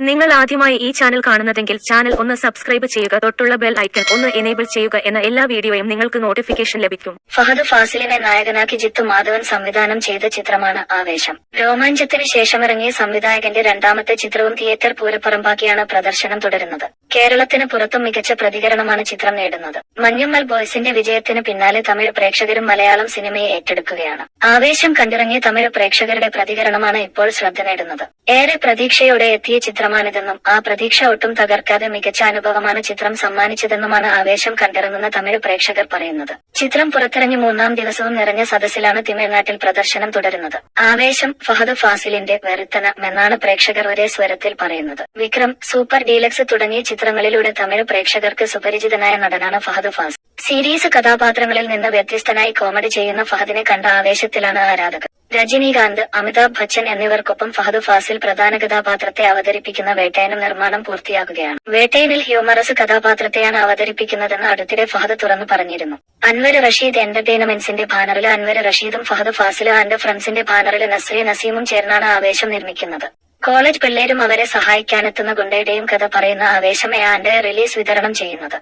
നിങ്ങൾ ആദ്യമായി ഈ ചാനൽ കാണുന്നതെങ്കിൽ ചാനൽ ഒന്ന് സബ്സ്ക്രൈബ് ചെയ്യുക, തൊട്ടുള്ള ബെൽ ഐക്കൺ ഒന്ന് എനേബിൾ ചെയ്യുക. എന്ന എല്ലാ വീഡിയോയും നിങ്ങൾക്ക് നോട്ടിഫിക്കേഷൻ ലഭിക്കും. ഫഹദ് ഫാസിലിനെ നായകനാക്കി ജിത്തു മാധവൻ സംവിധാനം ചെയ്ത ചിത്രമാണ് ആവേശം. രോമാഞ്ചത്തിന് ശേഷമിറങ്ങിയ സംവിധായകന്റെ രണ്ടാമത്തെ ചിത്രവും തിയേറ്റർ പൂരപ്പറമ്പാക്കിയാണ് പ്രദർശനം തുടരുന്നത്. കേരളത്തിന് പുറത്തും മികച്ച പ്രതികരണമാണ് ചിത്രം നേടുന്നത്. മഞ്ഞുമ്മൽ ബോയ്സിന്റെ വിജയത്തിന് പിന്നാലെ തമിഴ് പ്രേക്ഷകരും മലയാളം സിനിമയെ ഏറ്റെടുക്കുകയാണ്. ആവേശം കണ്ടിറങ്ങിയ തമിഴ് പ്രേക്ഷകരുടെ പ്രതികരണമാണ് ഇപ്പോൾ ശ്രദ്ധ നേടുന്നത്. ഏറെ പ്രതീക്ഷയോടെ എത്തിയ ചിത്രമാണിതെന്നും ആ പ്രതീക്ഷ ഒട്ടും തകർക്കാതെ മികച്ച അനുഭവമാണ് ചിത്രം സമ്മാനിച്ചതെന്നുമാണ് ആവേശം കണ്ടിറങ്ങുന്ന തമിഴ് പ്രേക്ഷകർ പറയുന്നത്. ചിത്രം പുറത്തിറങ്ങി 3-ാം ദിവസവും നിറഞ്ഞ സദസ്സിലാണ് തമിഴ്നാട്ടിൽ പ്രദർശനം തുടരുന്നത്. ആവേശം ഫഹദ് ഫാസിലിന്റെ വെറിത്തനം എന്നാണ് പ്രേക്ഷകർ ഒരേ സ്വരത്തിൽ പറയുന്നത്. വിക്രം, സൂപ്പർ ഡീലക്സ് തുടങ്ങിയ ചിത്രങ്ങളിലൂടെ തമിഴ് പ്രേക്ഷകർക്ക് സുപരിചിതനായ നടനാണ് ഫഹദ് ഫാസിൽ. സീരീസ് കഥാപാത്രങ്ങളിൽ നിന്ന് വ്യത്യസ്തനായി കോമഡി ചെയ്യുന്ന ഫഹദിനെ കണ്ട ആവേശത്തിലാണ് ആരാധകർ. രജനീകാന്ത്, അമിതാഭ് ബച്ചൻ എന്നിവർക്കൊപ്പം ഫഹദ് ഫാസിൽ പ്രധാന കഥാപാത്രത്തെ അവതരിപ്പിക്കുന്ന വേട്ടയനും നിർമ്മാണം പൂർത്തിയാകുകയാണ്. വേട്ടയനിൽ ഹ്യൂമറസ് കഥാപാത്രത്തെയാണ് അവതരിപ്പിക്കുന്നതെന്ന് അടുത്തിടെ ഫഹദ് തുറന്നു പറഞ്ഞിരുന്നു. അൻവർ റഷീദ് എന്റർടൈൻമെന്റ്സിന്റെ ബാനറില് അൻവർ റഷീദും ഫഹദ് ഫാസിൽ ആൻഡ് ഫ്രണ്ട്സിന്റെ ബാനറില് നസ്രിയ നസീമും ചേർന്നാണ് ആവേശം നിർമ്മിക്കുന്നത്. കോളേജ് പിള്ളേരും അവരെ സഹായിക്കാനെത്തുന്ന ഗുണ്ടയുടെയും കഥ പറയുന്ന ആവേശം ആൻഡ് റിലീസ് വിതരണം ചെയ്യുന്നത്.